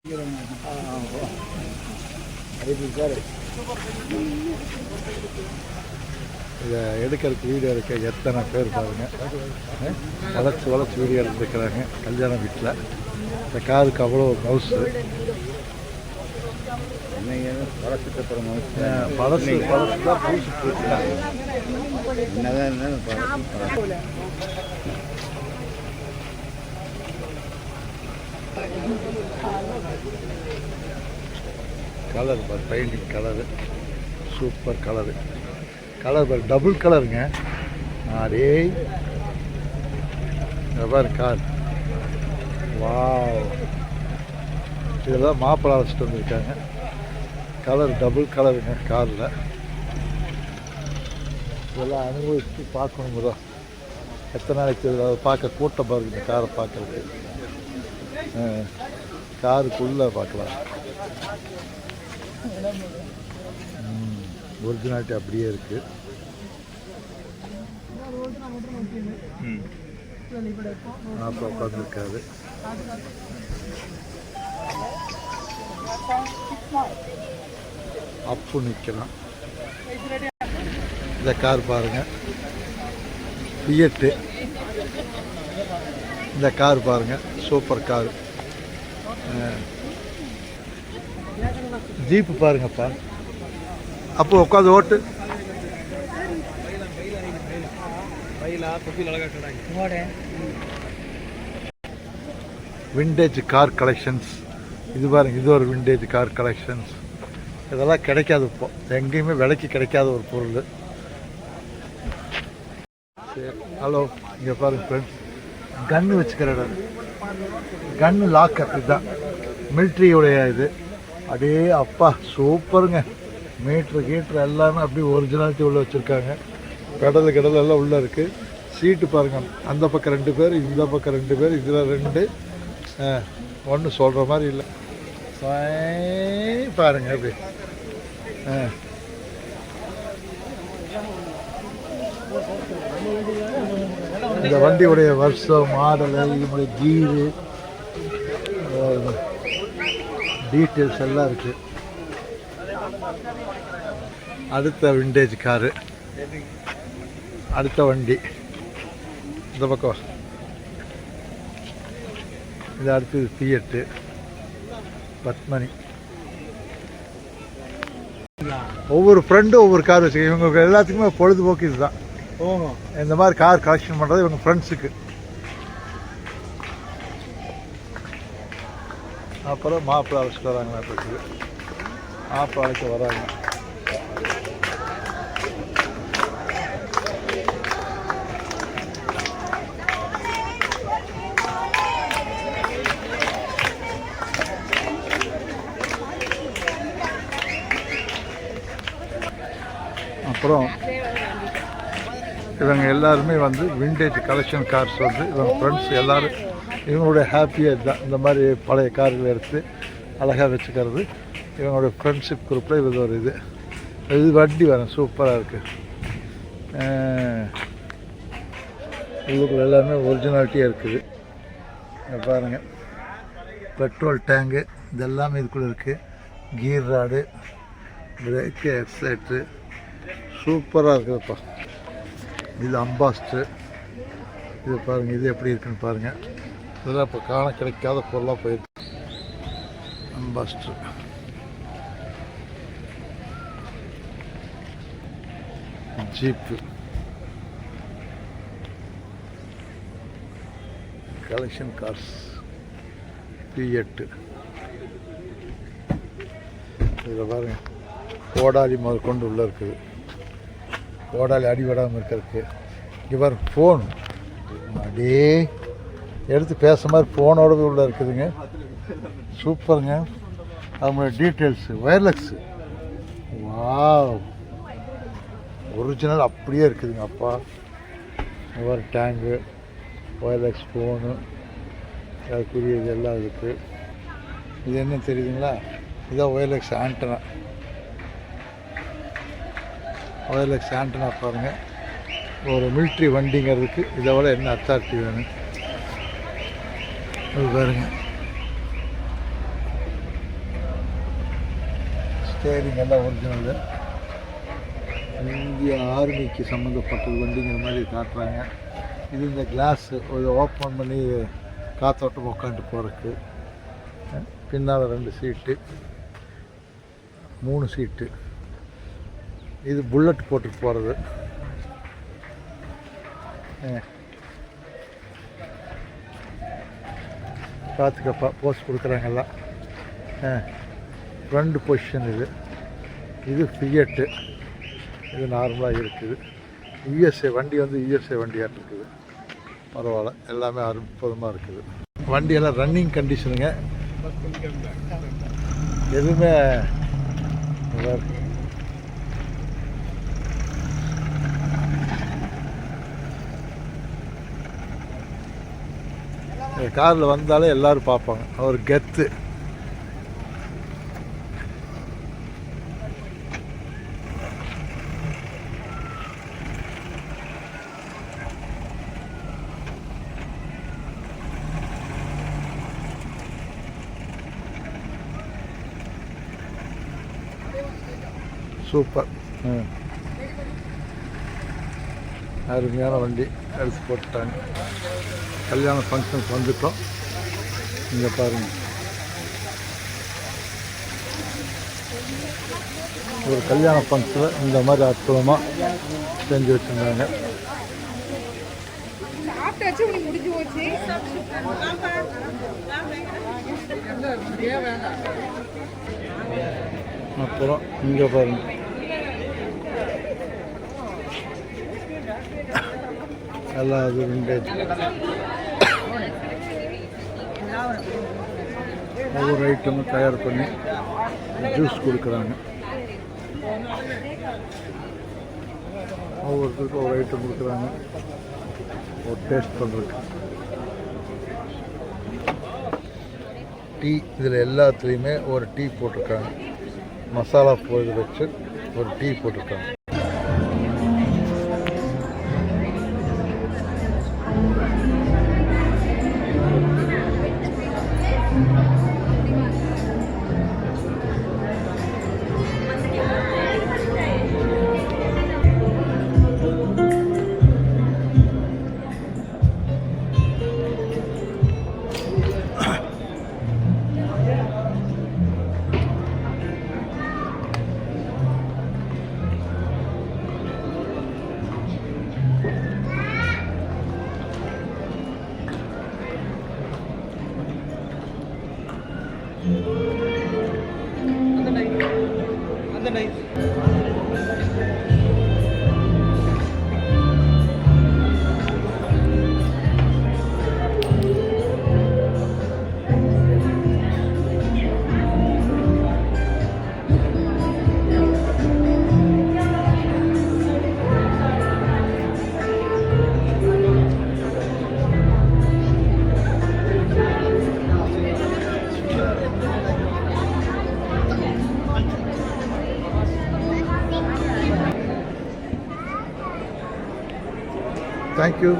இதை எடுக்கிறதுக்கு வீடியோ இருக்க எத்தனை பேர் பாருங்க, வளைச்சி வீடியோ எடுத்துருக்கிறாங்க கல்யாண வீட்டில். இந்த காருக்கு அவ்வளோ மவுசு, பழசு தான் பூசி போச்சுன்னா கலர் பார், painting colour super colour. Colour பார், டபுள் கலருங்க. அதே பாரு கார், வாவ். இதெல்லாம் மாப்பிள்ளை அழைச்சிட்டு வந்திருக்காங்க. கலர் டபுள் கலருங்க காரில். இதெல்லாம் அனுபவிச்சு பார்க்கணும் தான். எத்தனை நாளைக்கு பார்க்க கூட்டம் பாருங்க இந்த காரை பார்க்கறதுக்கு. காருக்குள்ளே பார்க்கலாம். ஒரிஜினாலிட்டி அப்படியே இருக்குது. அப்போ உட்காந்துருக்காரு. அப்பு நிற்கலாம். இந்த கார் பாருங்க, ஃபியட்டு. இந்த கார் பாருங்க, சூப்பர் கார். ஜீப்பு பாருங்கப்பா. அப்போ உட்காந்து ஓட்டு. Vintage car collections. இது பாருங்க, இது ஒரு விண்டேஜ் கார் கலெக்ஷன்ஸ். இதெல்லாம் கிடைக்காது, இப்போ எங்கேயுமே விலைக்கு கிடைக்காத ஒரு பொருள். ஹலோ, இங்கே பாருங்க ஃப்ரெண்ட்ஸ், கன்று வச்சுக்கிற இடம், கன்று லாக்கர். இதுதான் மிலிட்ரியோடைய இது. அடே அப்பா சூப்பருங்க. மீட்ரு எல்லாமே அப்படியே ஒரிஜினாலிட்டி உள்ள வச்சுருக்காங்க. கடல் எல்லாம் உள்ளே இருக்குது. சீட்டு பாருங்கள், அந்த பக்கம் 2 பேர், இந்த பக்கம் 2 பேர், இதில் 2. ஒன்றும் சொல்கிற மாதிரி இல்லை. பாருங்க அப்படி. இந்த வண்டியுடைய வருஷம், மாடலு, இதனுடைய கீரு, டீட்டெயில்ஸ் எல்லாம் இருக்குது. அடுத்த விண்டேஜ் காரு, அடுத்த வண்டி இந்த பக்கம். இது அடுத்தது ஃபியட்டு, பத்மனி. ஒவ்வொரு ஃப்ரெண்டும் ஒவ்வொரு கார் வச்சுருக்கேன். இவங்க எல்லாத்துக்குமே பொழுதுபோக்கு இதுதான். இந்த மாதிரி கார் கலெக்ஷன் பண்ணுறது இவங்க ஃப்ரெண்ட்ஸுக்கு. அப்புறம் மாப்பிள்ளை அழைச்சிட்டு வராங்களா இருக்குது. மாப்பிள்ளை அழைக்க வராங்க. அப்புறம் இவங்க எல்லாருமே வந்து விண்டேஜ் கலெக்ஷன் கார்ஸ் வந்து இவங்க ஃப்ரெண்ட்ஸ் எல்லோரும் இவங்களுடைய ஹாப்பியாக இதுதான். இந்த மாதிரி பழைய கார்கள் எடுத்து அழகாக வச்சுக்கிறது இவங்களுடைய ஃப்ரெண்ட்ஷிப் குரூப்பில் இது ஒரு இது வண்டி வரும், சூப்பராக இருக்குது. இதுக்குள்ள எல்லாமே ஒரிஜினாலிட்டியாக இருக்குது. பாருங்கள், பெட்ரோல் டேங்கு இதெல்லாமே இதுக்குள்ளே இருக்குது. கீர் ராடு, பிரேக்கு, எக்ஸைட்ரு சூப்பராக இருக்குதுப்பா. இது அம்பாஸ்டர். இது பாருங்கள், இது எப்படி இருக்குன்னு பாருங்கள். இதெல்லாம் இப்போ காண கிடைக்காத பொருளாக போயிருக்கு. Ambassador, jeep, collection cars, Fiat. இதில் பாருங்கள், கோடாலி முதல் கொண்டு உள்ளே இருக்குது. கோடாலி அடிபடாமல் இருக்கிறதுக்கு. இங்கே பாருங்க, ஃபோன் அப்படியே எடுத்து பேசுகிற மாதிரி ஃபோனோட உள்ளே இருக்குதுங்க. சூப்பருங்க. அதோட டீட்டெயில்ஸு, ஒயர்லெஸ்ஸு, வாவ், ஒரிஜினல் அப்படியே இருக்குதுங்க. அப்பா ஒரு டேங்கு, ஒயர்லெஸ் ஃபோனு, அதுக்குரியது எல்லாம் இருக்குது. இது என்ன தெரியுதுங்களா? இதுதான் ஒயர்லெஸ் ஆண்டனா. ஒயர்லெஸ் ஆண்டனா பாருங்கள். ஒரு மிலிட்ரி வண்டிங்கிறதுக்கு இதை விட என்ன அத்தாரிட்டி வேணும்? அது பாருங்க, ஸ்டேரிங் எல்லாம் ஒரிஜினல். இந்திய ஆர்மிக்கு சம்மந்தப்பட்டது வண்டிங்கிற மாதிரி காட்டுறாங்க. இது இந்த கிளாஸ் ஒரு ஓப்பன் பண்ணி காத்தோட்டம் உட்காந்துட்டு போகிறதுக்கு. பின்னால் 2 சீட்டு, 3 சீட்டு. இது புல்லட் போட்டுட்டு போகிறது. பார்த்துக்கப்பா போஸ்ட் கொடுக்குறாங்கல்லாம். ஃப்ரண்ட் பொசிஷன் இது. இது ஃபியட்டு. இது நார்மலாக இருக்குது. யுஎஸ்ஏ வண்டி வந்து யுஎஸ்ஏ வண்டியாக இருக்குது. பரவாயில்ல, எல்லாமே அற்புதமாக இருக்குது. வண்டியெல்லாம் ரன்னிங் கண்டிஷனுங்க. எதுவுமே காரில் வந்தாலே எல்லோரும் பார்ப்பாங்க. ஒரு கெத்து. சூப்பர். அருமையான வண்டி எடுத்து போட்டாங்க. கல்யாண ஃபங்க்ஷனுக்கு வந்துட்டோம். இங்கே பாருங்கள், ஒரு கல்யாண ஃபங்க்ஷனில் இந்த மாதிரி அற்புதமாக செஞ்சு வச்சுருந்தாங்க. அப்புறம் இங்கே பாருங்கள், எல்லாம் அது விண்டேஜ். ஒவ்வொரு ஐட்டமும் தயார் பண்ணி ஜூஸ் கொடுக்குறாங்க. ஒவ்வொருத்தருக்கும் ஒரு ஐட்டம் கொடுக்குறாங்க ஒரு டேஸ்ட் பண்ணுறதுக்கு. டீ இதில் எல்லாத்துலேயுமே ஒரு டீ போட்டிருக்காங்க. மசாலா போய் வச்சு ஒரு டீ போட்டிருக்காங்க. Thank you.